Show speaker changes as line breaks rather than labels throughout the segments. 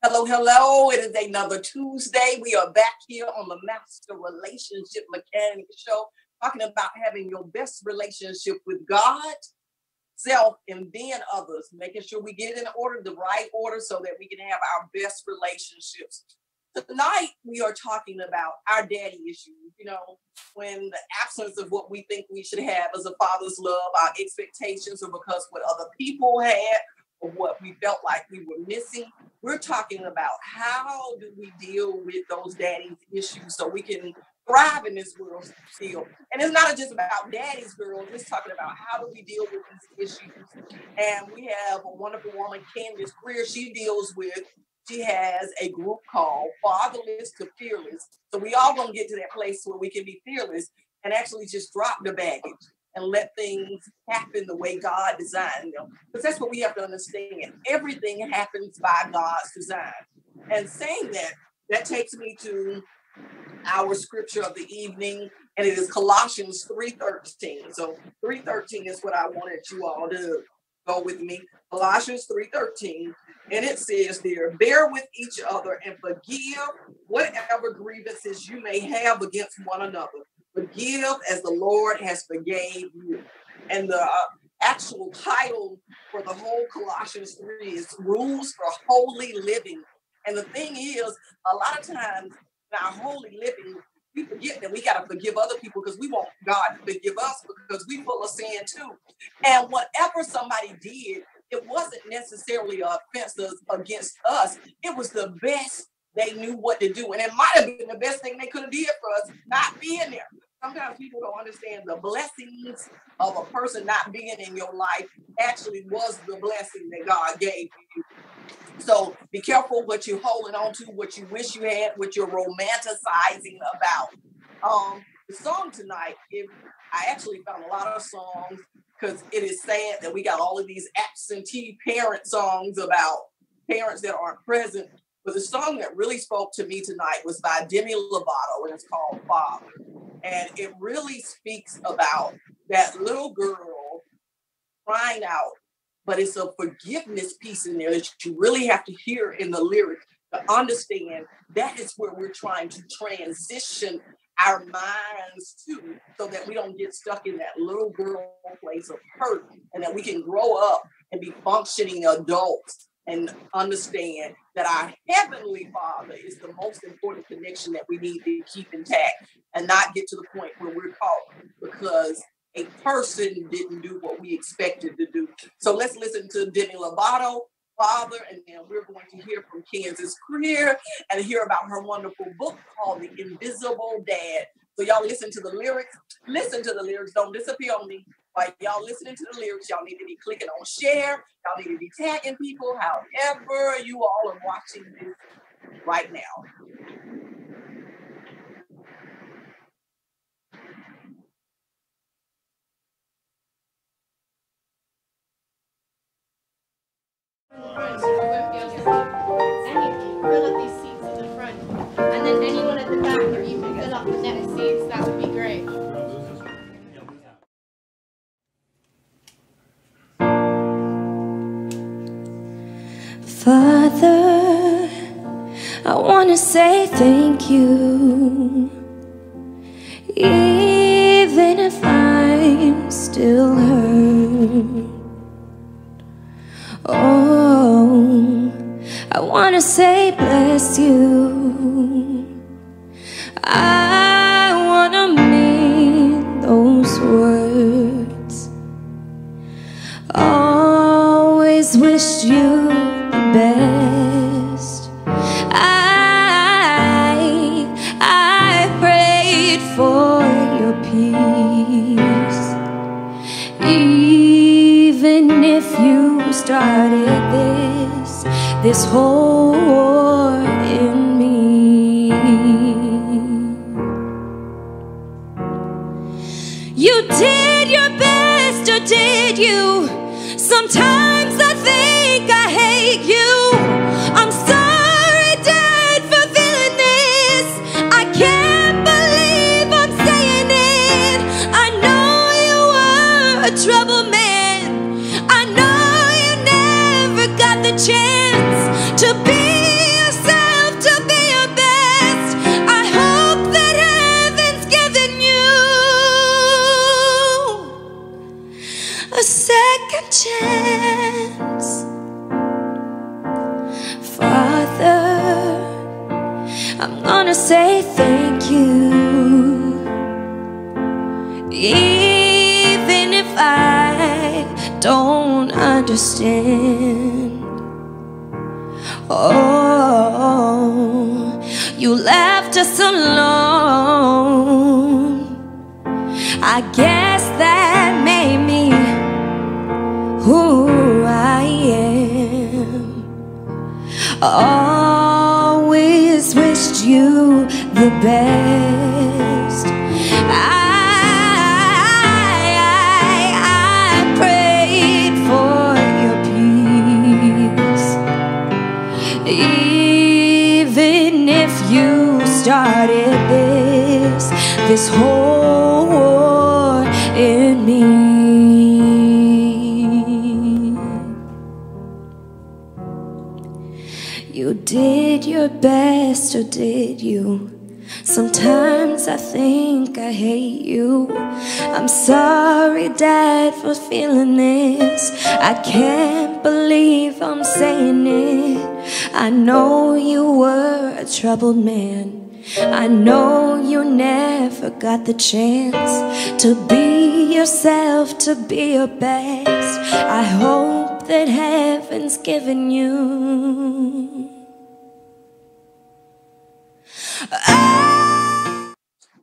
Hello, hello. It is another Tuesday. We are back here on the Master Relationship Mechanic Show, talking about having your best relationship with God, self, and then others, making sure we get it in order, the right order, so that we can have our best relationships. Tonight, we are talking about our daddy issues. You know, when the absence of what we think we should have as a father's love, our expectations, or because what other people had, or what we felt like we were missing. We're talking about how do we deal with those daddy's issues so we can thrive in this world still. And it's not just about daddy's girls. It's talking about how do we deal with these issues. And we have a wonderful woman, Candace Greer. She has a group called Fatherless to Fearless. So we all gonna get to that place where we can be fearless and actually just drop the baggage and let things happen the way God designed them. Because that's what we have to understand. Everything happens by God's design. And saying that takes me to our scripture of the evening, and it is Colossians 3:13. So 3:13 is what I wanted you all to go with me. Colossians 3:13. And it says there, bear with each other and forgive whatever grievances you may have against one another. Forgive as the Lord has forgave you. And the actual title for the whole Colossians 3 is Rules for Holy Living. And the thing is, a lot of times in our holy living, we forget that we got to forgive other people because we want God to forgive us because we full of sin too. And whatever somebody did, it wasn't necessarily an offense against us. It was the best they knew what to do. And it might have been the best thing they could have did for us, not being there. Sometimes people don't understand the blessings of a person not being in your life actually was the blessing that God gave you. So be careful what you're holding on to, what you wish you had, what you're romanticizing about. The song tonight, I actually found a lot of songs because it is sad that we got all of these absentee parent songs about parents that aren't present. But the song that really spoke to me tonight was by Demi Lovato, and it's called Father. And it really speaks about that little girl crying out, but it's a forgiveness piece in there that you really have to hear in the lyrics to understand that is where we're trying to transition our minds to, so that we don't get stuck in that little girl place of hurt, and that we can grow up and be functioning adults and understand that our Heavenly Father is the most important connection that we need to keep intact and not get to the point where we're caught because a person didn't do what we expected to do. So let's listen to Demi Lovato, Father, and then we're going to hear from Candace Greer and hear about her wonderful book called The Invisible Dad. So y'all listen to the lyrics. Listen to the lyrics. Don't disappear on me. Like y'all listening to the lyrics, y'all need to be clicking on share. Y'all need to be tagging people, however you all are watching this right now.
Fill up these seats in the front, and then anyone at the back, if you can fill up the next seats, that would be great.
Father, I want to say thank you, even if I'm still hurt. Oh, I want to say bless you. I want to mean those words. Always wish you the best. I prayed for your peace, even if you started this whole war in me. You did your best, or did you? Sometimes I think I hate you. I'm sorry, Dad, for feeling this. I can't believe I'm saying it. I know you were a trouble man. I know you never got the chance to be second chance. Father, I'm gonna say thank you, even if I don't understand. Oh, you left us alone. I guess that made me who I am. Always wished you the best. I prayed for your peace, even if you started this whole war in me. You did your best, or did you? Sometimes I think I hate you. I'm sorry, Dad, for feeling this. I can't believe I'm saying it. I know you were a troubled man. I know you never got the chance to be yourself, to be your best. I hope that heaven's given you.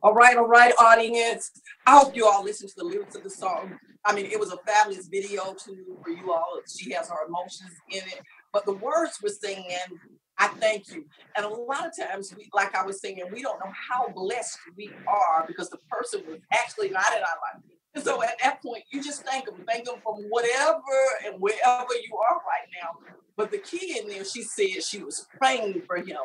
All right, audience. I hope you all listen to the lyrics of the song. I mean, it was a fabulous video too for you all. She has her emotions in it, but the words were saying, I thank you. And a lot of times, like I was saying, we don't know how blessed we are because the person was actually not in our life. And so at that point, you just thank them from whatever and wherever you are right now. But the key in there, she said she was praying for him,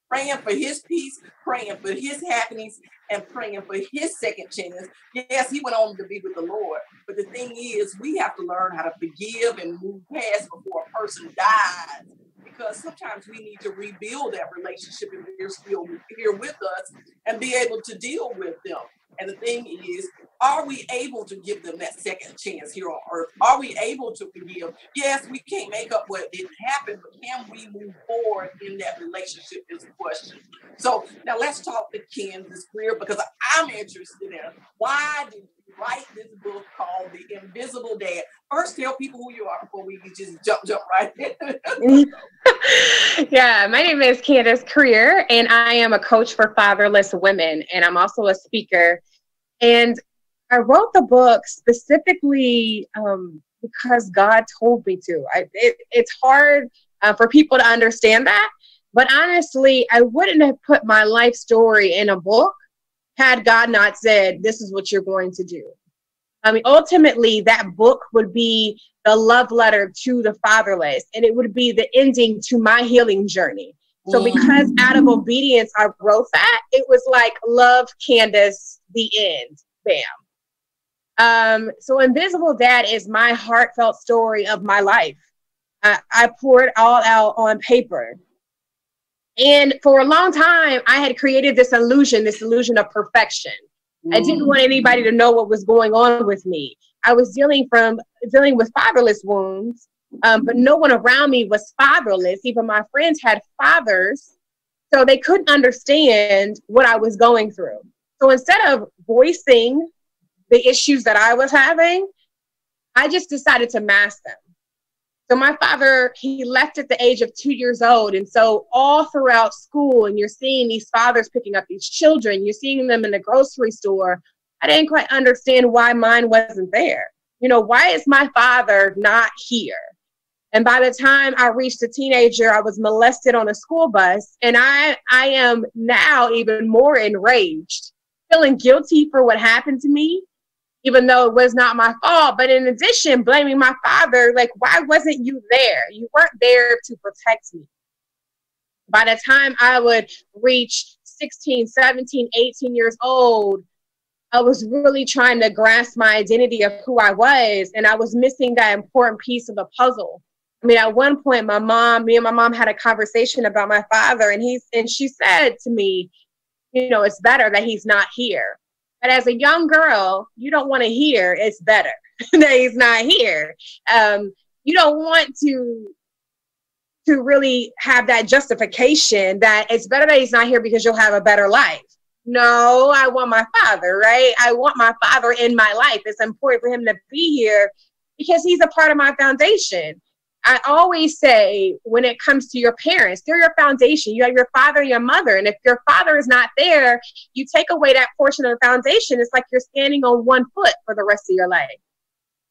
praying for his peace, praying for his happiness, and praying for his second chance. Yes, he went on to be with the Lord. But the thing is, we have to learn how to forgive and move past before a person dies. Because sometimes we need to rebuild that relationship if they're still here with us and be able to deal with them. And the thing is, are we able to give them that second chance here on earth? Are we able to forgive? Yes, we can't make up what didn't happen, but can we move forward in that relationship is the question. So now let's talk to Ken this career, because I'm interested in why did you write this book called The Invisible Dad? First, tell people who you are before we just jump right in.
Yeah, my name is Candace Career, and I am a coach for fatherless women, and I'm also a speaker. And I wrote the book specifically because God told me to. It's hard for people to understand that, but honestly, I wouldn't have put my life story in a book had God not said, this is what you're going to do. I mean, ultimately, that book would be the love letter to the fatherless, and it would be the ending to my healing journey. So because out of obedience, I wrote that, it was like, love, Candace, the end, bam. So Invisible Dad is my heartfelt story of my life. I poured all out on paper. And for a long time, I had created this illusion of perfection. I didn't want anybody to know what was going on with me. I was dealing with fatherless wounds, but no one around me was fatherless. Even my friends had fathers, so they couldn't understand what I was going through. So instead of voicing the issues that I was having, I just decided to mask them. So my father, he left at the age of 2 years old. And so all throughout school, and you're seeing these fathers picking up these children, you're seeing them in the grocery store. I didn't quite understand why mine wasn't there. You know, why is my father not here? And by the time I reached a teenager, I was molested on a school bus. And I am now even more enraged, feeling guilty for what happened to me, even though it was not my fault. But in addition, blaming my father, like, why wasn't you there? You weren't there to protect me. By the time I would reach 16, 17, 18 years old, I was really trying to grasp my identity of who I was, and I was missing that important piece of the puzzle. I mean, at one point, me and my mom had a conversation about my father, and she said to me, you know, it's better that he's not here. But as a young girl, you don't want to hear it's better that he's not here. You don't want to really have that justification that it's better that he's not here because you'll have a better life. No, I want my father, right? I want my father in my life. It's important for him to be here because he's a part of my foundation. I always say when it comes to your parents, they're your foundation. You have your father and your mother. And if your father is not there, you take away that portion of the foundation. It's like you're standing on one foot for the rest of your life.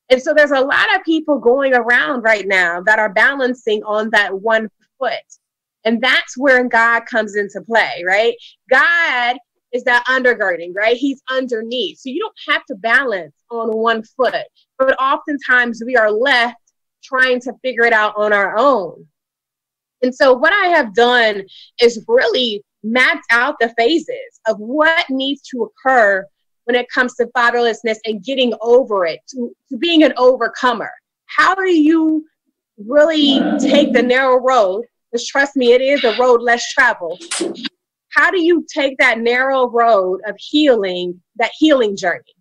And so there's a lot of people going around right now that are balancing on that one foot. And that's where God comes into play, right? God is that undergirding, right? He's underneath. So you don't have to balance on one foot. But oftentimes we are left trying to figure it out on our own. And so what I have done is really mapped out the phases of what needs to occur when it comes to fatherlessness and getting over it, to being an overcomer. How do you really take the narrow road? Because trust me, it is a road less traveled. How do you take that narrow road of healing, that healing journey?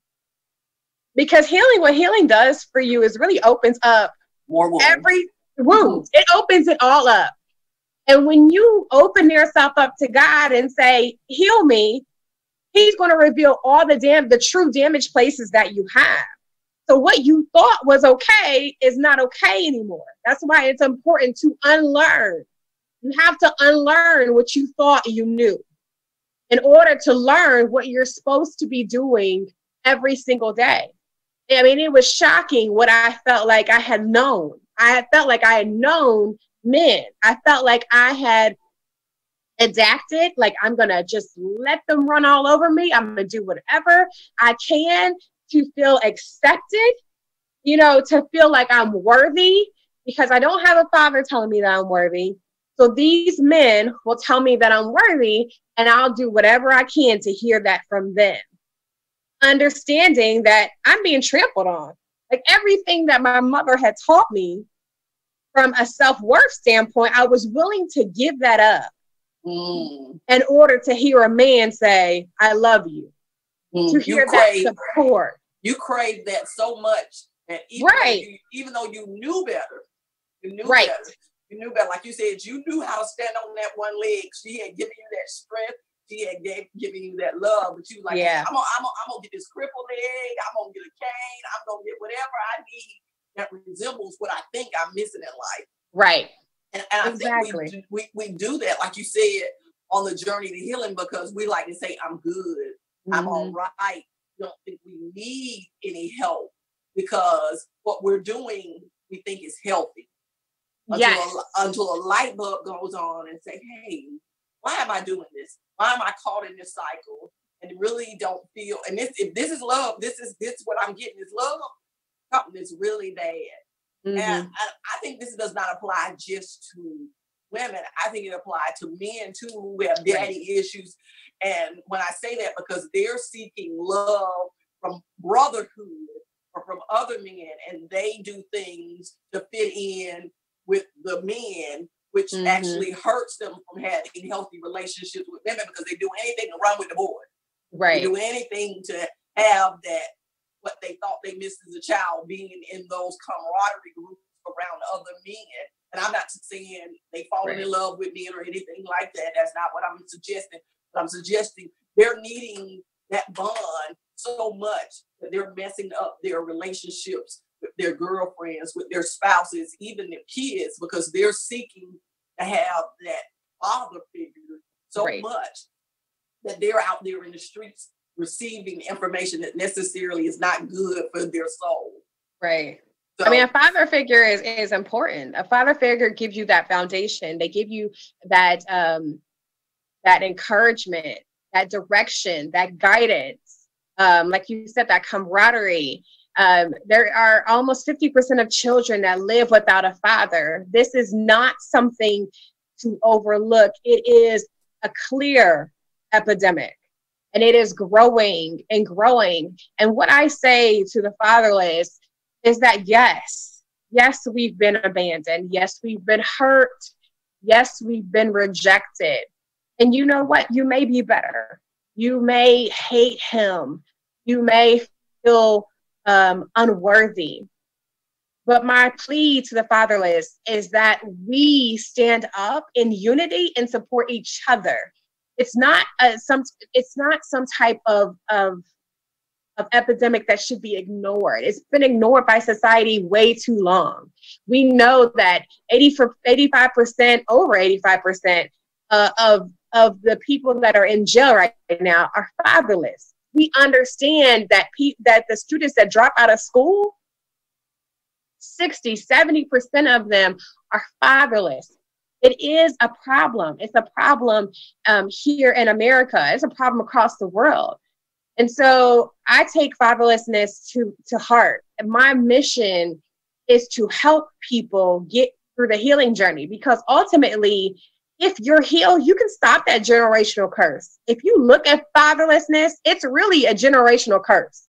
Because healing, what healing does for you is really opens up every wound. It opens it all up. And when you open yourself up to God and say, heal me, he's going to reveal all the true damaged places that you have. So what you thought was okay is not okay anymore. That's why it's important to unlearn. You have to unlearn what you thought you knew in order to learn what you're supposed to be doing every single day. I mean, it was shocking what I felt like I had known. I felt like I had known men. I felt like I had adapted, like I'm going to just let them run all over me. I'm going to do whatever I can to feel accepted, to feel like I'm worthy, because I don't have a father telling me that I'm worthy. So these men will tell me that I'm worthy, and I'll do whatever I can to hear that from them. Understanding that I'm being trampled on. Like everything that my mother had taught me from a self-worth standpoint, I was willing to give that up in order to hear a man say, I love you. To hear that support.
You crave that so much. And even though you knew better, you knew better. Like you said, you knew how to stand on that one leg. She had given you that strength. She had given you that love. But you like, I'm gonna get this crippled leg. I'm gonna get a cane. I'm gonna get whatever I need that resembles what I think I'm missing in life.
Right.
And I think we do that, like you said, on the journey to healing, because we like to say, I'm good. I'm all right. Don't think we need any help because what we're doing, we think is healthy. Until a light bulb goes on and say, hey, why am I doing this? Why am I caught in this cycle? And really don't feel, and if this is love, this what I'm getting is love, something that's really bad. And I think this does not apply just to women. I think it applies to men too, who have daddy issues. And when I say that, because they're seeking love from brotherhood or from other men, and they do things to fit in with the men, which actually hurts them from having healthy relationships with women, because they do anything to run with the boy. Right. They do anything to have that, what they thought they missed as a child, being in those camaraderie groups around other men. And I'm not saying they falling in love with men or anything like that. That's not what I'm suggesting. But I'm suggesting they're needing that bond so much that they're messing up their relationships with their girlfriends, with their spouses, even their kids, because they're seeking to have that father figure so much that they're out there in the streets receiving information that necessarily is not good for their soul. Right. So,
I mean, a father figure is important. A father figure gives you that foundation. They give you that that encouragement, that direction, that guidance. Like you said, that camaraderie. There are almost 50% of children that live without a father. This is not something to overlook. It is a clear epidemic, and it is growing and growing. And what I say to the fatherless is that, yes, we've been abandoned. Yes, we've been hurt. Yes, we've been rejected. And you know what? You may be better. You may hate him You may feel unworthy. But my plea to the fatherless is that we stand up in unity and support each other. It's not some type of epidemic that should be ignored. It's been ignored by society way too long. We know that 85%, over 85% of the people that are in jail right now are fatherless. We understand that that the students that drop out of school, 60-70% of them are fatherless. It is a problem. It's a problem here in America. It's a problem across the world. And so I take fatherlessness to heart. And my mission is to help people get through the healing journey, because ultimately, if you're healed, you can stop that generational curse. If you look at fatherlessness, it's really a generational curse.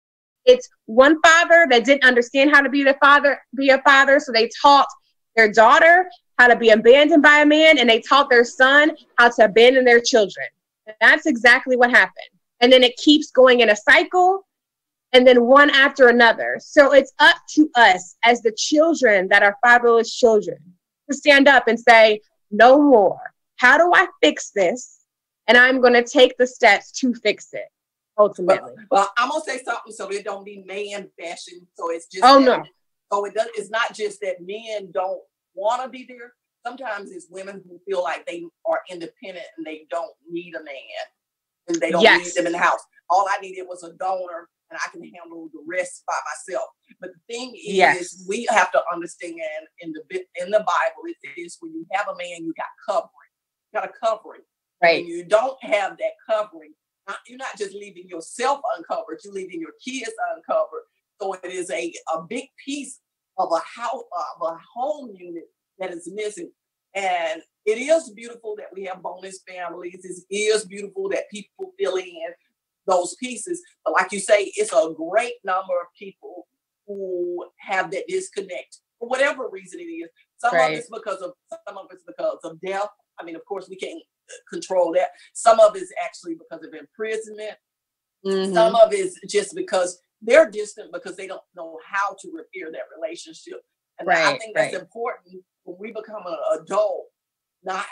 It's one father that didn't understand how to be a father, so they taught their daughter how to be abandoned by a man, and they taught their son how to abandon their children. And that's exactly what happened. And then it keeps going in a cycle, and then one after another. So it's up to us as the children that are fatherless children to stand up and say, no more. How do I fix this? And I'm going to take the steps to fix it. Ultimately.
Well, I'm gonna say something so it don't be man fashion. So it's just
no.
So it's not just that men don't want to be there. Sometimes it's women who feel like they are independent and they don't need a man, and they don't need them in the house. All I needed was a donor, and I can handle the rest by myself. But the thing is, we have to understand in the Bible, it is when you have a man, you got covering. You got a covering.
Right.
When you don't have that covering, you're not just leaving yourself uncovered, you're leaving your kids uncovered. So it is a big piece of a house, of a home unit that is missing. And it is beautiful that we have bonus families. It is beautiful that people fill in those pieces. But like you say, it's a great number of people who have that disconnect for whatever reason it is. Some of it's because of death. I mean, of course, we can't control that. Some of it is actually because of imprisonment. Mm-hmm. Some of it is just because they're distant because they don't know how to repair that relationship. And I think that's important when we become an adult, not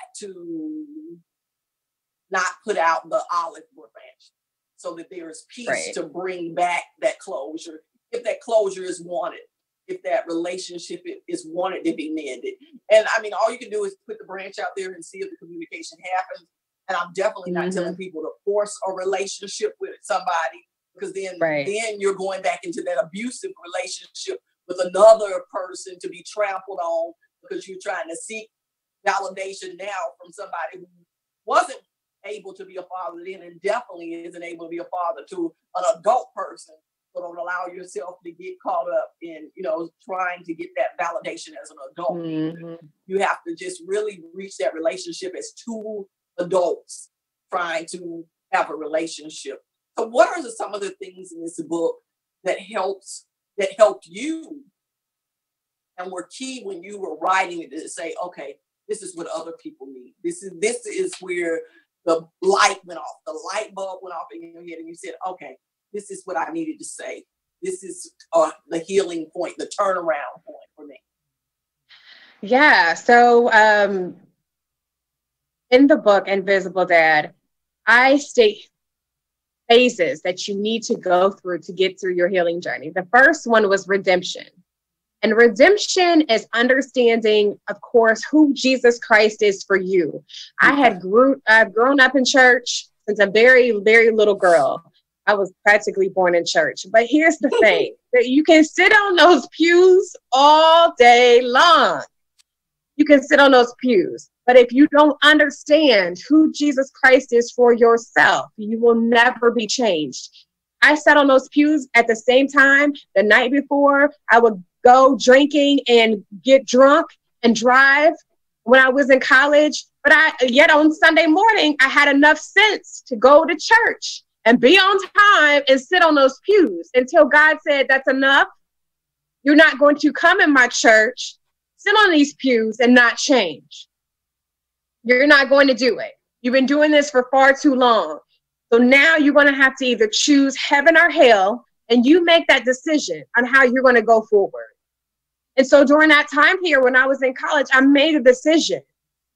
put out the olive branch, so that there is peace to bring back that closure. If that closure is wanted, if that relationship is wanted to be mended. And I mean, all you can do is put the branch out there and see if the communication happens. And I'm definitely not telling people to force a relationship with somebody, because then you're going back into that abusive relationship with another person to be trampled on, because you're trying to seek validation now from somebody who wasn't able to be a father then, and definitely isn't able to be a father to an adult person. So don't allow yourself to get caught up in, trying to get that validation as an adult. Mm-hmm. You have to just really reach that relationship as two adults trying to have a relationship. So what are some of the things in this book that helped you and were key when you were writing it, to say, okay, this is what other people need. This is where the light went off. The light bulb went off in your head and you said, okay, this is what I needed to say. This is the healing point, the turnaround point for me.
Yeah. So in the book, Invisible Dad, I state phases that you need to go through to get through your healing journey. The first one was redemption. And redemption is understanding, of course, who Jesus Christ is for you. I've grown up in church since a very, very little girl. I was practically born in church. But here's the thing, that you can sit on those pews all day long. You can sit on those pews. But if you don't understand who Jesus Christ is for yourself, you will never be changed. I sat on those pews at the same time the night before I would go drinking and get drunk and drive when I was in college. But yet on Sunday morning, I had enough sense to go to church and be on time and sit on those pews until God said, that's enough. You're not going to come in my church, sit on these pews and not change. You're not going to do it. You've been doing this for far too long. So now you're going to have to either choose heaven or hell, and you make that decision on how you're going to go forward. And so during that time period, when I was in college, I made a decision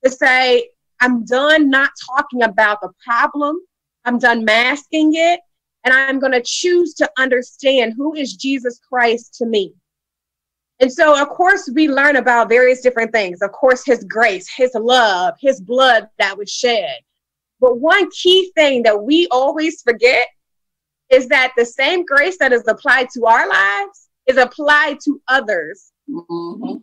to say, I'm done not talking about the problem. I'm done masking it. And I'm going to choose to understand who is Jesus Christ to me. And so, of course, we learn about various different things. Of course, his grace, his love, his blood that was shed. But one key thing that we always forget is that the same grace that is applied to our lives is applied to others.
Mm-hmm.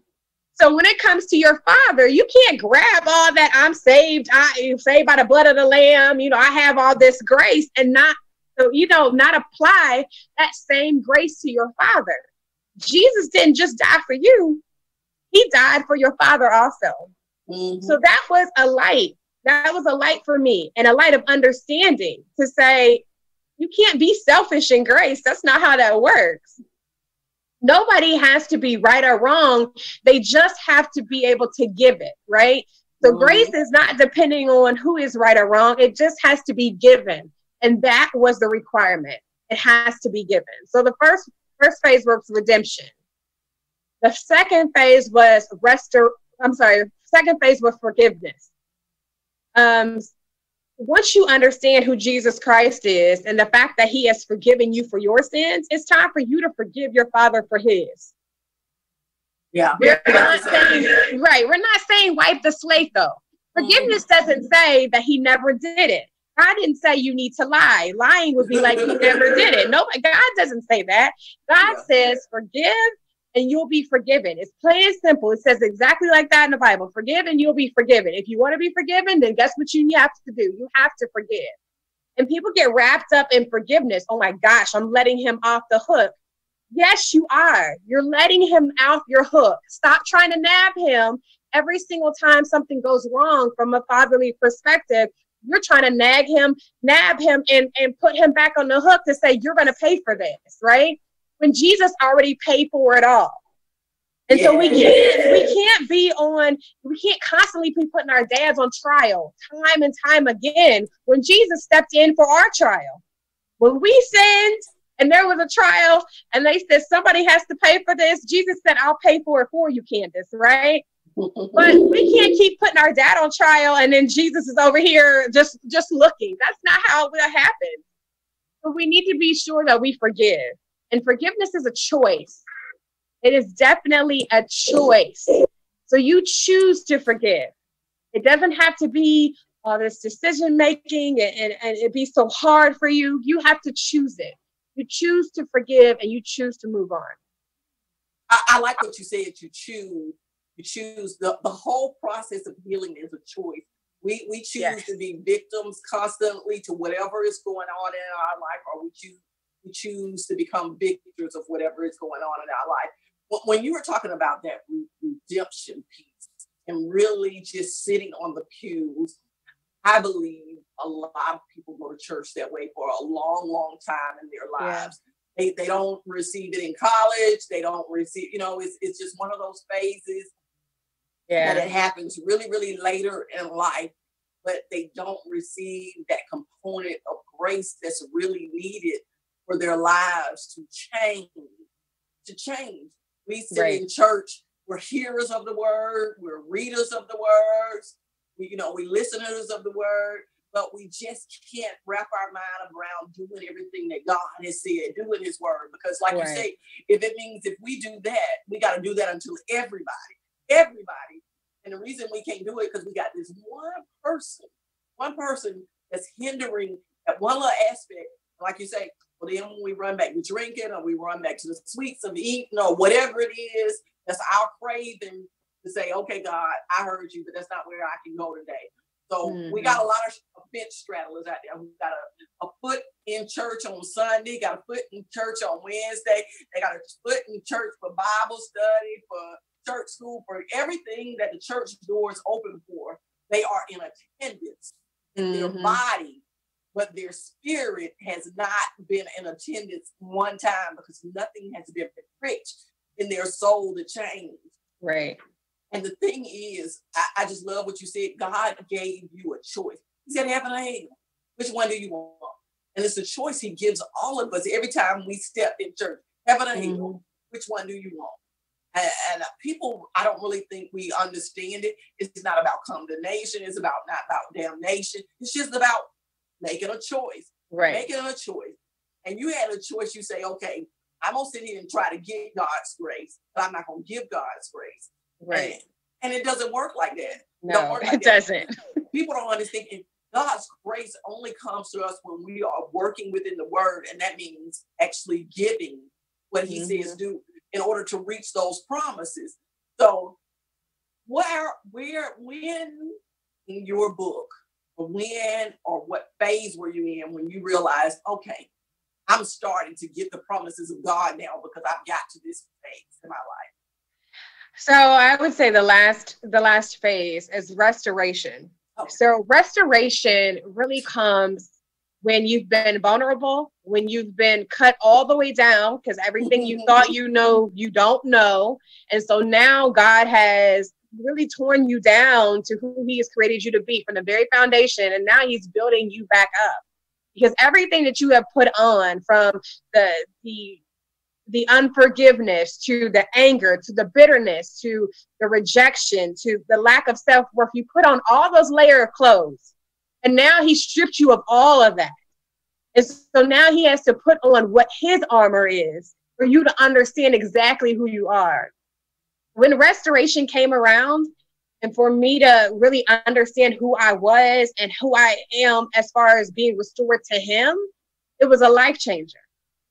So when it comes to your father, you can't grab all that I'm saved. I am saved by the blood of the Lamb. You know, I have all this grace and not apply that same grace to your father. Jesus didn't just die for you. He died for your father also. Mm-hmm. So that was a light. That was a light for me and a light of understanding to say, you can't be selfish in grace. That's not how that works. Nobody has to be right or wrong. They just have to be able to give it, right? So grace is not depending on who is right or wrong. It just has to be given. And that was the requirement. It has to be given. So the first phase was redemption. The second phase was second phase was forgiveness. Once you understand who Jesus Christ is and the fact that he has forgiven you for your sins, it's time for you to forgive your father for his.
Yeah.
We're not saying wipe the slate though. Forgiveness doesn't say that he never did it. God didn't say you need to lie. Lying would be like he never did it. No, God doesn't say that. God says forgive and you'll be forgiven. It's plain and simple. It says exactly like that in the Bible. Forgive and you'll be forgiven. If you want to be forgiven, then guess what you have to do? You have to forgive. And people get wrapped up in forgiveness. Oh my gosh, I'm letting him off the hook. Yes, you are. You're letting him off your hook. Stop trying to nab him every single time something goes wrong from a fatherly perspective. You're trying to nab him, and put him back on the hook to say, you're going to pay for this, right? When Jesus already paid for it all. And so we can't constantly be putting our dads on trial time and time again when Jesus stepped in for our trial. When we sinned and there was a trial and they said, somebody has to pay for this, Jesus said, I'll pay for it for you, Candace, right? But we can't keep putting our dad on trial and then Jesus is over here just looking. That's not how it will happen. So we need to be sure that we forgive. And forgiveness is a choice. It is definitely a choice. So you choose to forgive. It doesn't have to be this decision making and it be so hard for you. You have to choose it. You choose to forgive and you choose to move on.
I like what you said. You choose the whole process of healing is a choice. We choose to be victims constantly to whatever is going on in our life, or we choose to become victors of whatever is going on in our life. When you were talking about that redemption piece and really just sitting on the pews, I believe a lot of people go to church that way for a long, long time in their lives. Yeah. They don't receive it in college. They don't receive, it's just one of those phases that it happens really, really later in life, but they don't receive that component of grace that's really needed for their lives to change. We sit in church, we're hearers of the word, we're readers of the words, we listeners of the word, but we just can't wrap our mind around doing everything that God has said, doing his word. Because like you say, if we do that, we got to do that until everybody. And the reason we can't do it because we got this one person that's hindering that one little aspect. Like you say, well, then when we run back to drinking or we run back to the sweets of eating or whatever it is, that's our craving to say, okay, God, I heard you, but that's not where I can go today. So we got a lot of bench straddlers out there. We got a foot in church on Sunday, got a foot in church on Wednesday. They got a foot in church for Bible study, for church school, for everything that the church doors open for. They are in attendance in their body, but their spirit has not been in attendance one time because nothing has been pricked in their soul to change.
Right.
And the thing is, I just love what you said. God gave you a choice. He said, heaven or hell. Which one do you want? And it's a choice he gives all of us every time we step in church. Heaven or hell, which one do you want? And people, I don't really think we understand it. It's not about condemnation. It's not about damnation. It's just about making a choice.
Right.
Making a choice. And you had a choice. You say, okay, I'm going to sit here and try to get God's grace, but I'm not going to give God's grace.
Right.
And it doesn't work like that.
No, it doesn't.
People don't understand it. God's grace only comes to us when we are working within the word. And that means actually giving what he says do in order to reach those promises. So when in your book, when or what phase were you in when you realized, okay, I'm starting to get the promises of God now because I've got to this phase in my life?
So I would say the last phase is restoration. Okay. So restoration really comes when you've been vulnerable, when you've been cut all the way down, because everything you thought you know, you don't know. And so now God has really torn you down to who he has created you to be from the very foundation. And now he's building you back up, because everything that you have put on, from the unforgiveness to the anger, to the bitterness, to the rejection, to the lack of self-worth, you put on all those layers of clothes. And now he stripped you of all of that. And so now he has to put on what his armor is for you to understand exactly who you are. When restoration came around, and for me to really understand who I was and who I am as far as being restored to him, it was a life changer.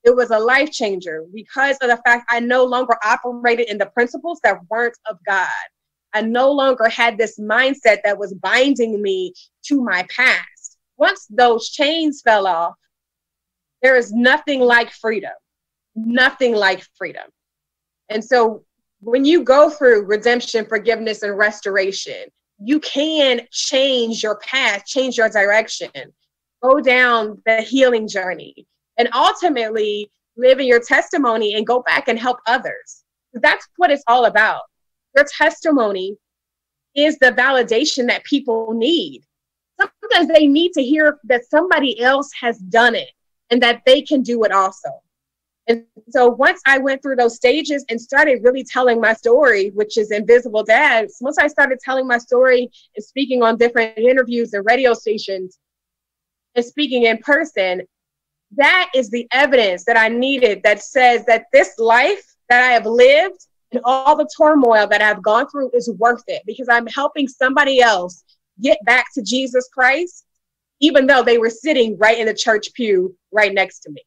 It was a life changer because of the fact I no longer operated in the principles that weren't of God. I no longer had this mindset that was binding me to my past. Once those chains fell off, there is nothing like freedom. Nothing like freedom. And so when you go through redemption, forgiveness, and restoration, you can change your path, change your direction, go down the healing journey, and ultimately live in your testimony and go back and help others. That's what it's all about. Your testimony is the validation that people need. Sometimes they need to hear that somebody else has done it and that they can do it also. And so once I went through those stages and started really telling my story, which is Invisible Dads, once I started telling my story and speaking on different interviews and radio stations and speaking in person, that is the evidence that I needed that says that this life that I have lived and all the turmoil that I've gone through is worth it, because I'm helping somebody else get back to Jesus Christ, even though they were sitting right in the church pew right next to me.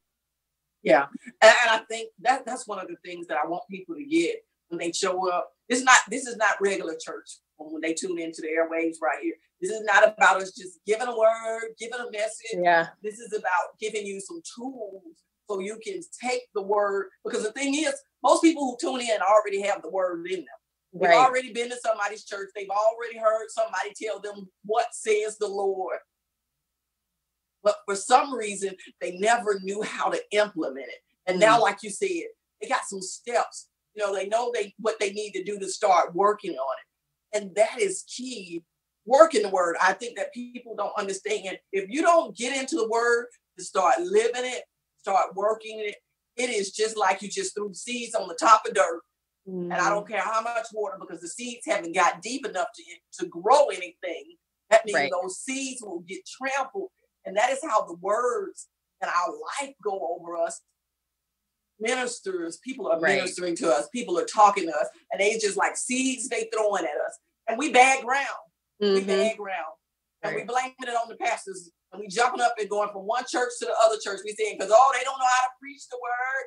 Yeah. And I think that's one of the things that I want people to get when they show up. This is not regular church when they tune into the airwaves right here. This is not about us just giving a word, giving a message.
Yeah.
This is about giving you some tools so you can take the word. Because the thing is, most people who tune in already have the word in them. They've already been to somebody's church. They've already heard somebody tell them what says the Lord. But for some reason, they never knew how to implement it. And now, like you said, they got some steps. You know what they need to do to start working on it. And that is key. Working the word. I think that people don't understand. If you don't get into the word to start living it, start working it, it is just like you just threw seeds on the top of dirt. And I don't care how much water, because the seeds haven't got deep enough to grow anything. That means those seeds will get trampled. And that is how the words in our life go over us. Ministers, people are ministering to us. People are talking to us. And they just like seeds they throwing at us. And we bad ground. We bad ground. And we blaming it on the pastors. And we jumping up and going from one church to the other church. We saying, because, they don't know how to preach the word.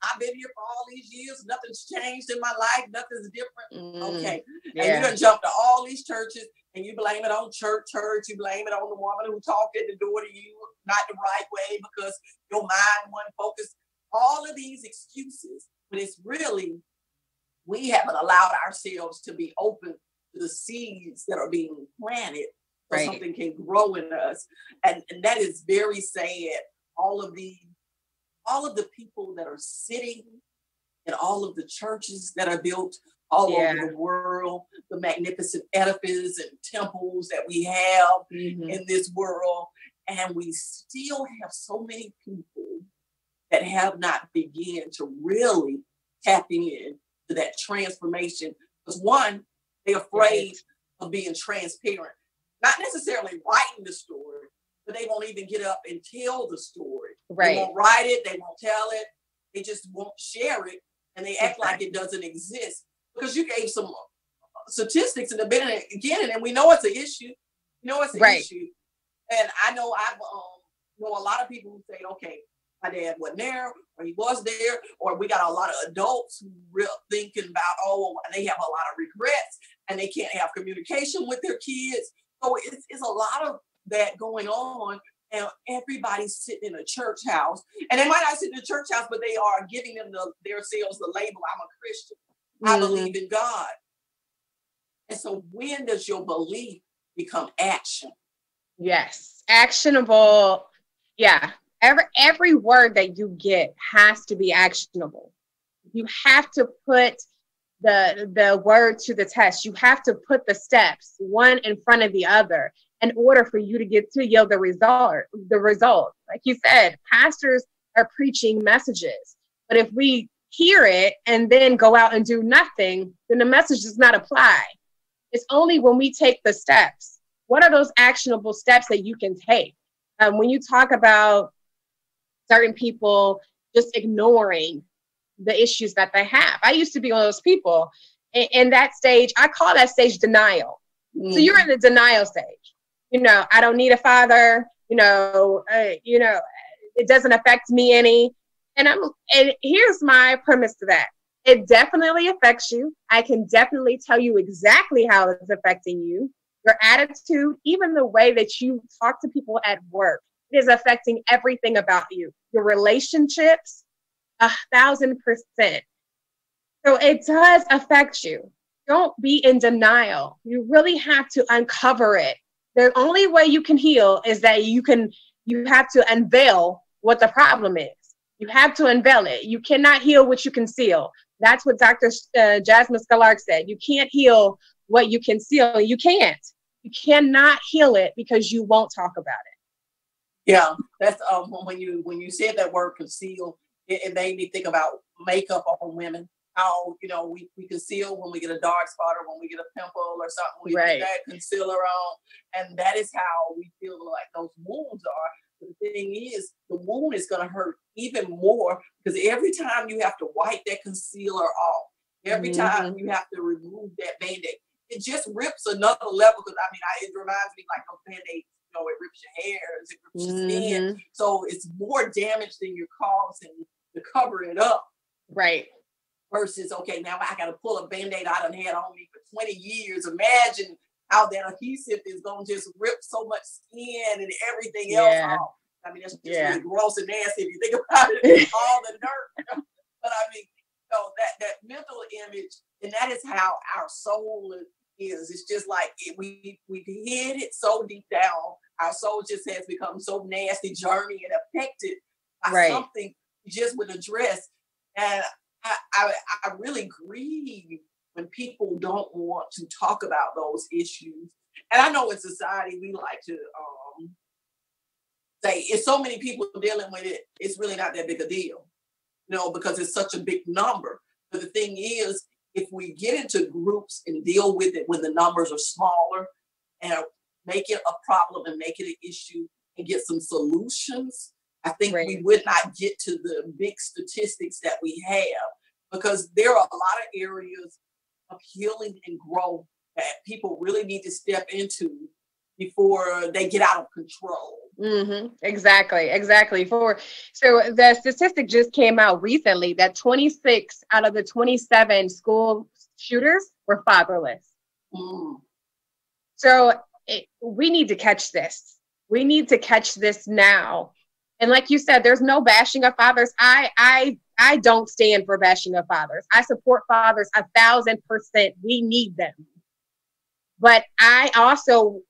I've been here for all these years. Nothing's changed in my life. Nothing's different. Okay. And you done jump to all these churches and you blame it on church. You blame it on the woman who talked at the door to you not the right way because your mind wasn't focused. All of these excuses. But it's really, we haven't allowed ourselves to be open to the seeds that are being planted so something can grow in us. And that is very sad. All of the people that are sitting in all of the churches that are built all over the world, the magnificent edifices and temples that we have in this world. And we still have so many people that have not begun to really tap in to that transformation. Because one, they're afraid of being transparent, not necessarily writing the story, but they won't even get up and tell the story.
Right.
They won't write it. They won't tell it. They just won't share it. And they act like it doesn't exist. Because you gave some statistics in the beginning, and we know it's an issue. You know it's an issue. And I know I've know a lot of people who say, okay, my dad wasn't there, or he was there, or we got a lot of adults who real thinking about, oh, they have a lot of regrets and they can't have communication with their kids. So it's a lot of that going on, and everybody's sitting in a church house, and they might not sit in a church house, but they are giving them themselves the label, I'm a Christian. I believe in God. And so when does your belief become action?
Yes. Actionable. Yeah. Every word that you get has to be actionable. You have to put the word to the test. You have to put the steps one in front of the other in order for you to yield the result. Like you said, pastors are preaching messages, but if we hear it and then go out and do nothing, then the message does not apply. It's only when we take the steps. What are those actionable steps that you can take? When you talk about certain people just ignoring the issues that they have. I used to be one of those people in that stage. I call that stage denial. So you're in the denial stage. You know, I don't need a father. It doesn't affect me any. And here's my premise to that. It definitely affects you. I can definitely tell you exactly how it's affecting you. Your attitude, even the way that you talk to people at work, it is affecting everything about you. Your relationships, 1,000%. So it does affect you. Don't be in denial. You really have to uncover it. The only way you can heal is that you have to unveil what the problem is. You have to unveil it. You cannot heal what you conceal. That's what Dr. Jasmine Scalark said. You can't heal what you conceal. You can't. You cannot heal it because you won't talk about it.
Yeah, that's when you said that word conceal, it made me think about makeup on women. How we conceal when we get a dark spot or when we get a pimple or something. We put that concealer on, and that is how we feel like those wounds are. But the thing is, the wound is going to hurt even more because every time you have to wipe that concealer off, every time you have to remove that Band-Aid, it just rips another level. Because it reminds me like a Band-Aid. It rips your hairs, it rips your skin. So it's more damage than you're causing to cover it up.
Right.
Versus, okay, now I got to pull a Band-Aid I done had on me for 20 years. Imagine how that adhesive is going to just rip so much skin and everything else off. That's just really gross and nasty if you think about it, all the dirt. But that mental image, and that is how our soul is. It's just like we hid it so deep down. Our soul just has become so nasty, journey, and affected by something we just would address. And I really grieve when people don't want to talk about those issues. And I know in society we like to say it's so many people dealing with it, it's really not that big a deal, because it's such a big number. But the thing is, if we get into groups and deal with it when the numbers are smaller and make it a problem and make it an issue and get some solutions, I think we would not get to the big statistics that we have, because there are a lot of areas of healing and growth that people really need to step into before they get out of control.
Exactly. So the statistic just came out recently that 26 out of the 27 school shooters were fatherless. So we need to catch this. We need to catch this now. And like you said, there's no bashing of fathers. I don't stand for bashing of fathers. I support fathers 1,000%. We need them. But I also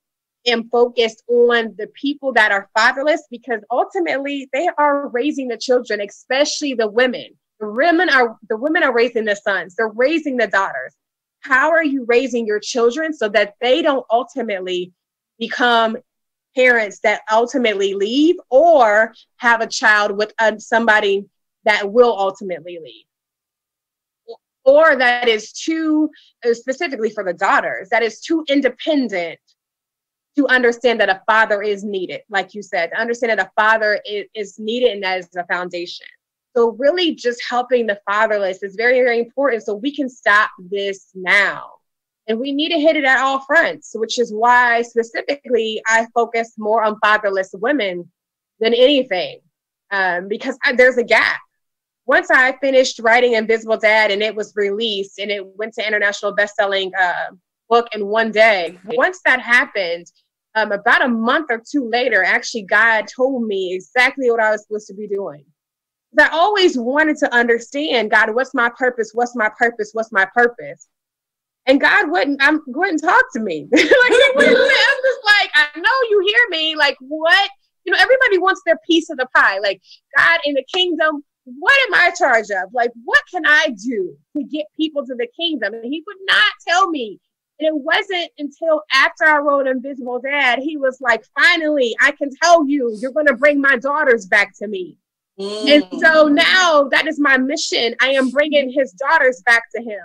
am focused on the people that are fatherless, because ultimately they are raising the children, especially the women. The women are raising the sons. They're raising the daughters. How are you raising your children so that they don't ultimately become parents that ultimately leave or have a child with somebody that will ultimately leave. Or that is too, specifically for the daughters, that is too independent to understand that a father is needed. Like you said, to understand that a father is needed and that is the foundation. So really just helping the fatherless is very, very important so we can stop this now. And we need to hit it at all fronts, which is why specifically I focus more on fatherless women than anything, because there's a gap. Once I finished writing Invisible Dad and it was released and it went to international best-selling book in one day, once that happened, about a month or two later, actually God told me exactly what I was supposed to be doing. I always wanted to understand, God, what's my purpose? What's my purpose? What's my purpose? And God wouldn't talk to me. Like, he wouldn't. I'm just like, I know you hear me. Like, what? You know, everybody wants their piece of the pie. Like, God, in the kingdom, what am I in charge of? Like, what can I do to get people to the kingdom? And he would not tell me. And it wasn't until after I wrote Invisible Dad, he was like, finally, I can tell you, you're going to bring my daughters back to me. And so now that is my mission. I am bringing his daughters back to him.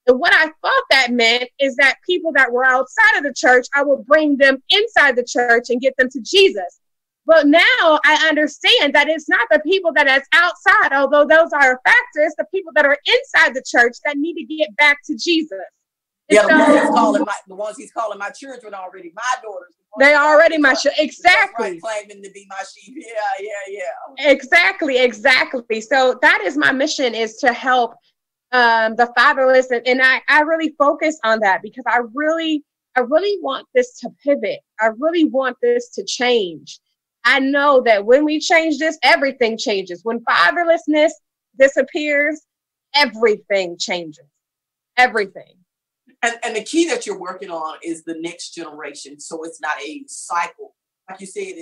And what I thought that meant is that people that were outside of the church, I would bring them inside the church and get them to Jesus. But now I understand that it's not the people that is outside, although those are a factor, it's the people that are inside the church that need to get back to Jesus.
Yeah, the ones he's calling my children already, my daughters.
They already my children. Exactly.
Right, claiming to be my sheep. Yeah.
Exactly. So that is my mission, is to help the fatherless. And I really focus on that because I really want this to pivot. I really want this to change. I know that when we change this, everything changes. When fatherlessness disappears, everything changes. Everything.
And the key that you're working on is the next generation. So it's not a cycle. Like you said,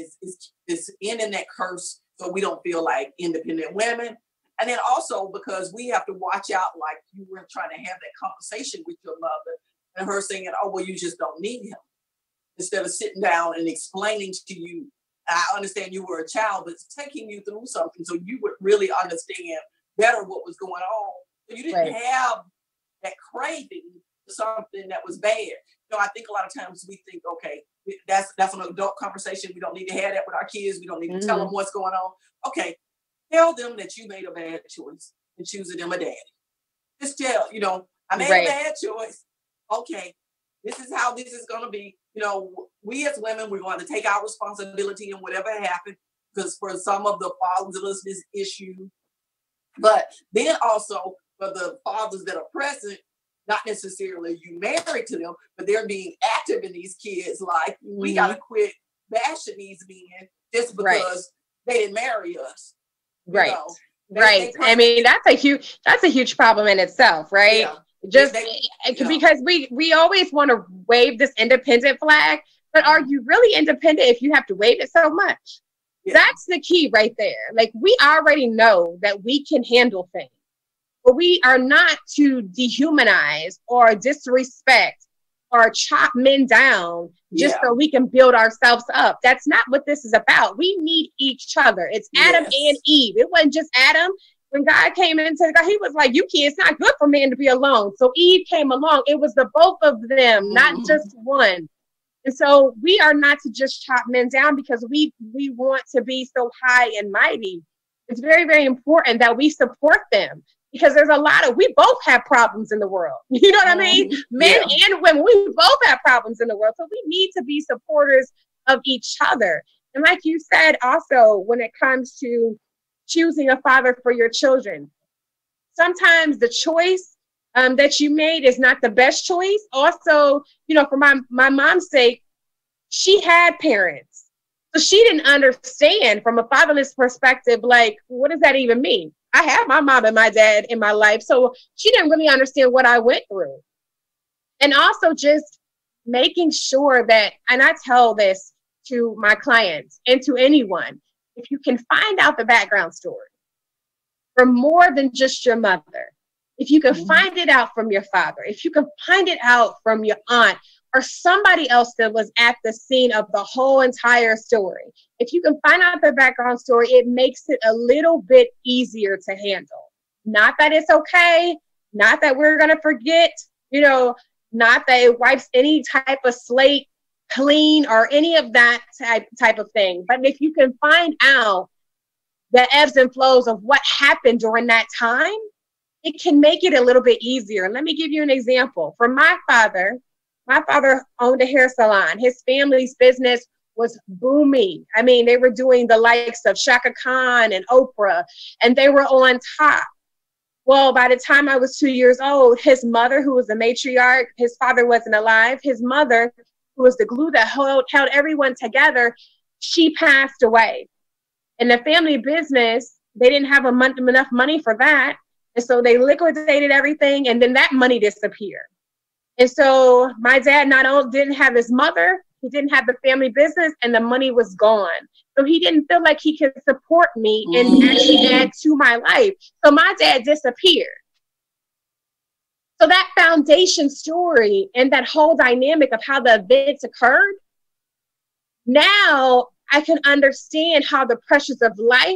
it's ending that curse so we don't feel like independent women. And then also because we have to watch out, like you were trying to have that conversation with your mother and her saying, oh, well, you just don't need him. Instead of sitting down and explaining to you, I understand you were a child, but it's taking you through something so you would really understand better what was going on. So you didn't have that craving for something that was bad. You know, I think a lot of times we think, okay, that's an adult conversation. We don't need to have that with our kids. We don't need to tell them what's going on. Okay, tell them that you made a bad choice in choosing them a daddy. Just tell, I made a bad choice. Okay, this is how this is going to be. We as women, we're going to take our responsibility in whatever happened, because for some of the fatherlessness issue, but then also for the fathers that are present, not necessarily you married to them, but they're being active in these kids. Like, we got to quit bashing these men just because they didn't marry us.
Right. I mean, that's a huge problem in itself, right? Yeah. Because we always want to wave this independent flag, but are you really independent if you have to wave it so much? Yeah. That's the key right there. Like, we already know that we can handle things, but we are not to dehumanize or disrespect or chop men down just so we can build ourselves up. That's not what this is about. We need each other. It's Adam and Eve. It wasn't just Adam. When God came into God, he was like, it's not good for man to be alone. So Eve came along. It was the both of them, not just one. And so we are not to just chop men down because we want to be so high and mighty. It's very, very important that we support them, because there's we both have problems in the world. You know what I mean? Men and women, we both have problems in the world. So we need to be supporters of each other. And like you said, also, when it comes to choosing a father for your children, sometimes the choice that you made is not the best choice. Also, for my mom's sake, she had parents. So she didn't understand from a fatherless perspective, like, what does that even mean? I have my mom and my dad in my life, so she didn't really understand what I went through. And also just making sure that, and I tell this to my clients and to anyone, if you can find out the background story from more than just your mother, if you can find it out from your father, if you can find it out from your aunt, or somebody else that was at the scene of the whole entire story. If you can find out the background story, it makes it a little bit easier to handle. Not that it's okay, not that we're going to forget, you know, not that it wipes any type of slate clean or any of that type of thing. But if you can find out the ebbs and flows of what happened during that time, it can make it a little bit easier. Let me give you an example. For my father owned a hair salon. His family's business was booming. I mean, they were doing the likes of Shaka Khan and Oprah, and they were on top. Well, by the time I was 2 years old, his mother, who was the matriarch, his father wasn't alive. His mother, who was the glue that held everyone together, she passed away. In the family business, they didn't have enough money for that. And so they liquidated everything, and then that money disappeared. And so my dad not only didn't have his mother, he didn't have the family business, and the money was gone. So he didn't feel like he could support me and actually add to my life. So my dad disappeared. So that foundation story and that whole dynamic of how the events occurred, now I can understand how the pressures of life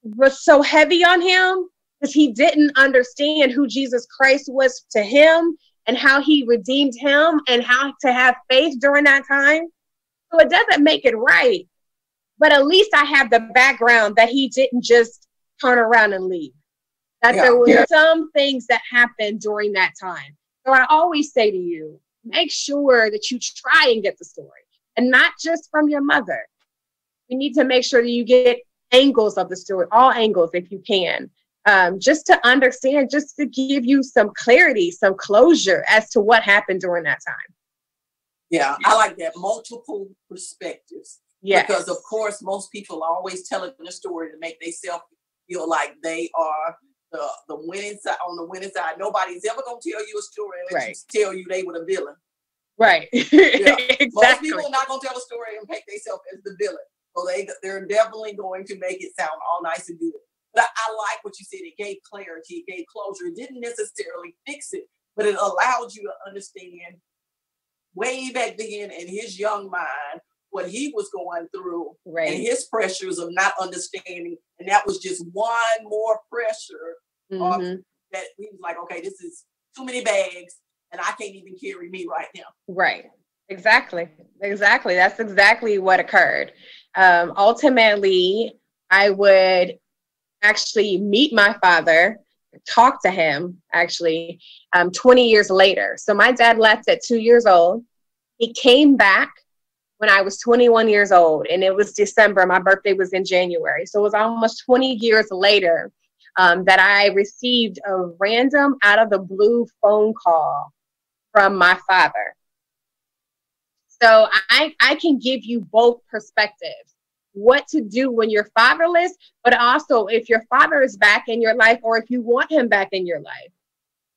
was so heavy on him, because he didn't understand who Jesus Christ was to him and how he redeemed him and how to have faith during that time. So it doesn't make it right, but at least I have the background that he didn't just turn around and leave. That there were some things that happened during that time. So I always say to you, make sure that you try and get the story, and not just from your mother. You need to make sure that you get angles of the story, all angles if you can, just to understand, just to give you some clarity, some closure as to what happened during that time.
Yeah, I like that. Multiple perspectives.
Yes.
Because, of course, most people are always telling the story to make themselves feel like they are the winning side, on the winning side. Nobody's ever going to tell you a story and you tell you they were the villain.
Right.
Yeah.
Exactly.
Most people are not going to tell a story and make themselves as the villain. So they're definitely going to make it sound all nice and good. But I like what you said. It gave clarity. It gave closure. It didn't necessarily fix it, but it allowed you to understand way back then in his young mind what he was going through and his pressures of not understanding. And that was just one more pressure that he was like, okay, this is too many bags and I can't even carry me right now.
Right. Exactly. That's exactly what occurred. Ultimately, I would actually meet my father, talk to him actually 20 years later. So my dad left at 2 years old. He came back when I was 21 years old, and it was December. My birthday was in January. So it was almost 20 years later that I received a random out of the blue phone call from my father. So I can give you both perspectives, what to do when you're fatherless, but also if your father is back in your life, or if you want him back in your life,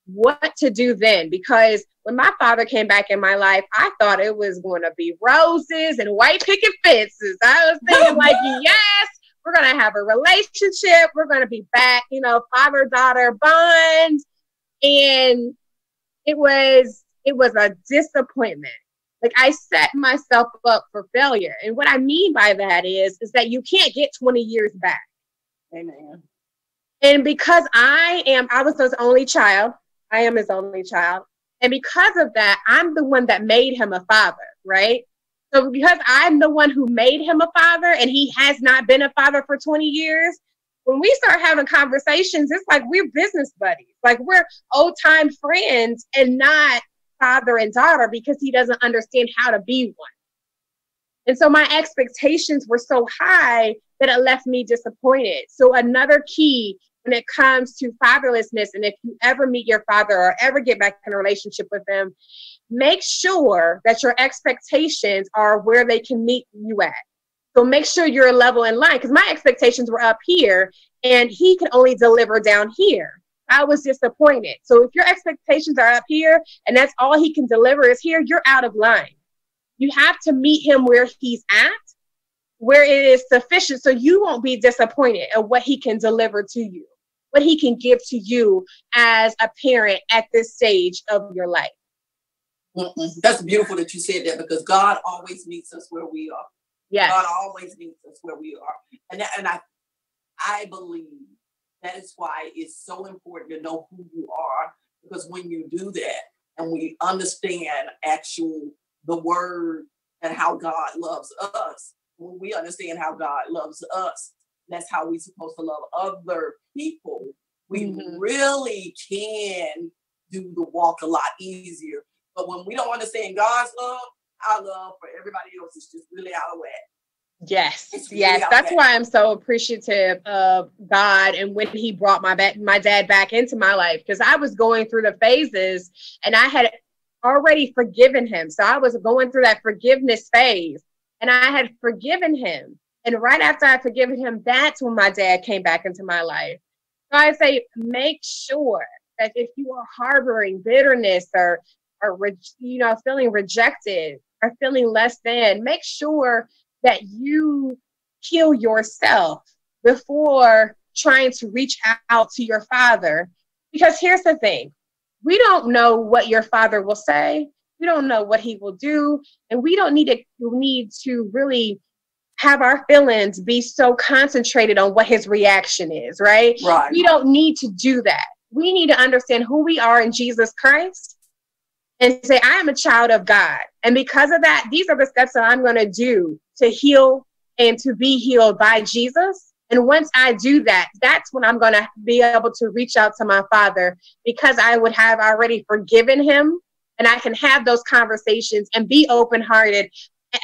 what to do then. Because when my father came back in my life, I thought it was going to be roses and white picket fences. I was thinking like, yes, we're going to have a relationship. We're going to be back, father-daughter bond. And it was a disappointment. Like, I set myself up for failure. And what I mean by that is that you can't get 20 years back.
Amen.
And because I was his only child. I am his only child. And because of that, I'm the one that made him a father, right? So because I'm the one who made him a father and he has not been a father for 20 years, when we start having conversations, it's like we're business buddies. Like we're old-time friends and not father and daughter, because he doesn't understand how to be one. And so my expectations were so high that it left me disappointed. So another key when it comes to fatherlessness, and if you ever meet your father or ever get back in a relationship with him, make sure that your expectations are where they can meet you at. So make sure you're level in line, because my expectations were up here and he could only deliver down here. I was disappointed. So if your expectations are up here and that's all he can deliver is here, you're out of line. You have to meet him where he's at, where it is sufficient, so you won't be disappointed at what he can deliver to you, what he can give to you as a parent at this stage of your life.
That's beautiful that you said that, because God always meets us where we are.
Yes.
God always meets us where we are. And I believe that is why it's so important to know who you are, because when you do that and we understand the word and how God loves us, when we understand how God loves us, that's how we're supposed to love other people. We really can do the walk a lot easier. But when we don't understand God's love, our love for everybody else is just really out of whack.
Yes. Yes. That's why I'm so appreciative of God and when he brought my dad back into my life, because I was going through the phases and I had already forgiven him. So I was going through that forgiveness phase and I had forgiven him. And right after I forgiven him, that's when my dad came back into my life. So I say, make sure that if you are harboring bitterness or feeling rejected or feeling less than, make sure that you heal yourself before trying to reach out to your father. Because here's the thing, we don't know what your father will say. We don't know what he will do. And we don't need to really have our feelings be so concentrated on what his reaction is, right?
Right.
We don't need to do that. We need to understand who we are in Jesus Christ and say, I am a child of God. And because of that, these are the steps that I'm going to do to heal and to be healed by Jesus. And once I do that, that's when I'm going to be able to reach out to my father, because I would have already forgiven him and I can have those conversations and be open-hearted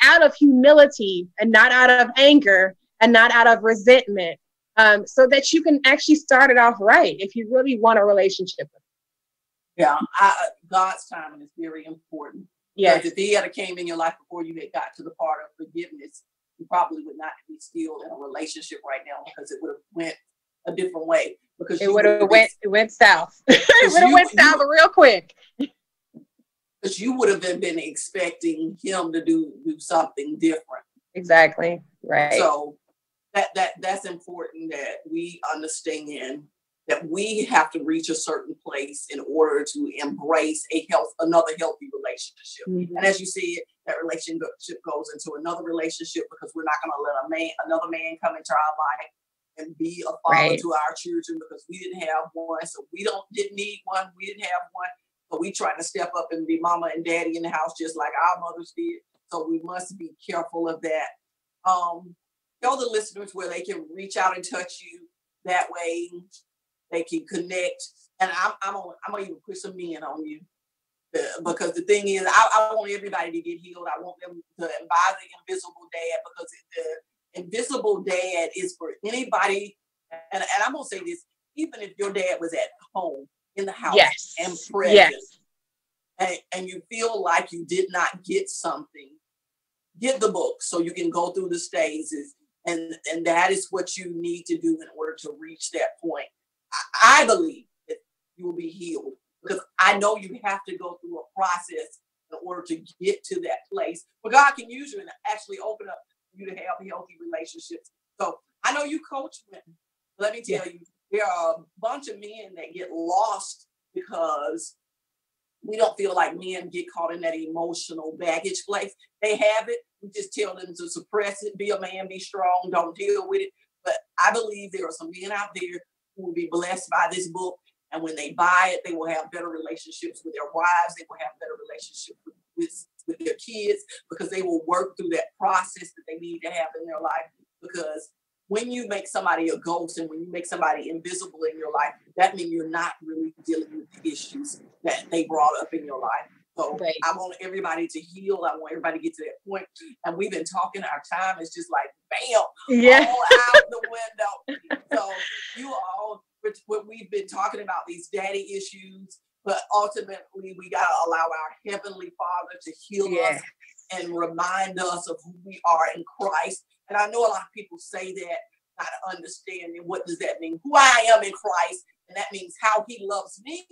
out of humility and not out of anger and not out of resentment, so that you can actually start it off right if you really want a relationship with him.
Yeah, God's timing is very important.
Yes.
If he had came in your life before you had got to the part of forgiveness, you probably would not be still in a relationship right now, because it would have went a different way. Because
it went south. It would have went south real quick.
Because you would have been expecting him to do something different.
Exactly. Right.
So that's important, that we understand that we have to reach a certain place in order to embrace another healthy relationship. Mm-hmm. And as you see, that relationship goes into another relationship, because we're not going to let another man come into our life and be a father to our children, because we didn't have one. So we didn't need one. We didn't have one. So we try to step up and be mama and daddy in the house, just like our mothers did. So we must be careful of that. Tell the listeners where they can reach out and touch you. That way they can connect. And I'm gonna even put some men on you, because the thing is, I want everybody to get healed. I want them to buy the Invisible Dad, because the Invisible Dad is for anybody. And I'm gonna say this, even if your dad was at home, in the house, and present, and you feel like you did not get something, get the book so you can go through the stages, and that is what you need to do in order to reach that point. I believe that you will be healed, because I know you have to go through a process in order to get to that place where God can use you and actually open up you to have healthy relationships. So I know you coach women. Let me tell you, there are a bunch of men that get lost because we don't feel like men get caught in that emotional baggage place. They have it. We just tell them to suppress it, be a man, be strong, don't deal with it. But I believe there are some men out there who will be blessed by this book. And when they buy it, they will have better relationships with their wives. They will have better relationships with their kids, because they will work through that process that they need to have in their life. Because when you make somebody a ghost and when you make somebody invisible in your life, that means you're not really dealing with the issues that they brought up in your life. So I want everybody to heal. I want everybody to get to that point. And we've been talking, our time is just like, bam, all out the window. So you all, what we've been talking about, these daddy issues, but ultimately we got to allow our Heavenly Father to heal us and remind us of who we are in Christ. And I know a lot of people say that, not understanding what does that mean, who I am in Christ. And that means how he loves me,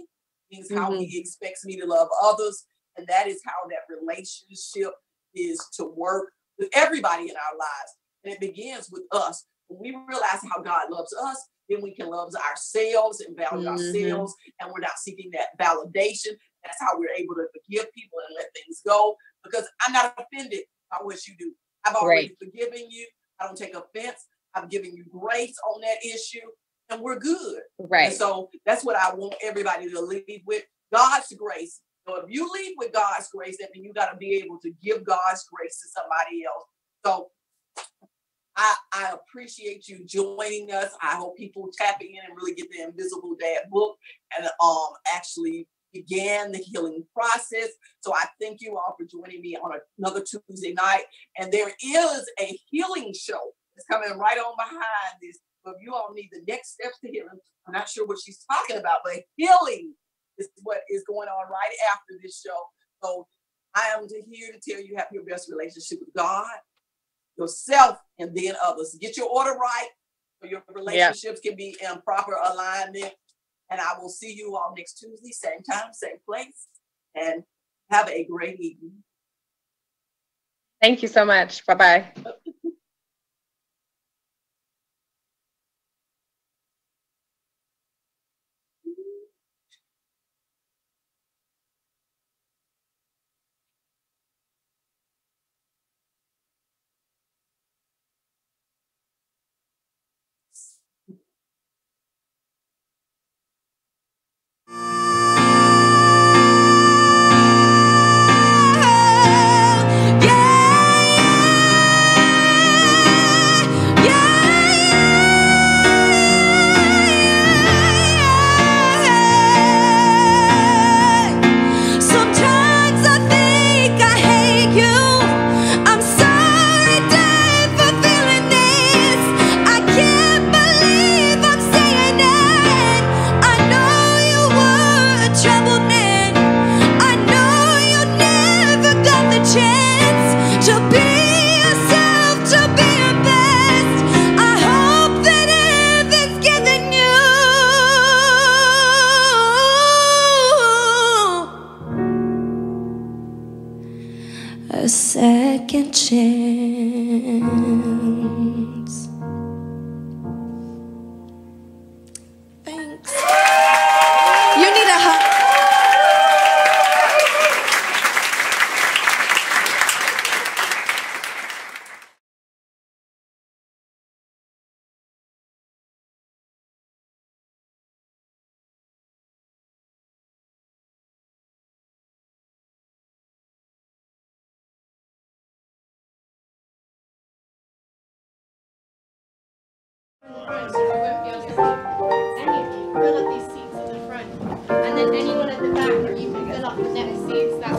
means how he expects me to love others. And that is how that relationship is to work with everybody in our lives. And it begins with us. When we realize how God loves us, then we can love ourselves and value ourselves. And we're not seeking that validation. That's how we're able to forgive people and let things go, because I'm not offended by what you do. I've already forgiven you. I don't take offense. I've given you grace on that issue, and we're good.
Right.
And so that's what I want everybody to leave with, God's grace. So if you leave with God's grace, then you got to be able to give God's grace to somebody else. So I appreciate you joining us. I hope people tap in and really get the Invisible Dad book and actually began the healing process. So I thank you all for joining me on another Tuesday night. And there is a healing show that's coming right on behind this. So if you all need the next steps to healing, I'm not sure what she's talking about, but healing is what is going on right after this show. So I am here to tell you, have your best relationship with God, yourself, and then others. Get your order right so your relationships can be in proper alignment. And I will see you all next Tuesday, same time, same place. And have a great evening.
Thank you so much. Bye-bye.
A second chance. Thanks. You need a hug.
Fill up these seats in the front, and then anyone at the back, you can fill up the next seats. That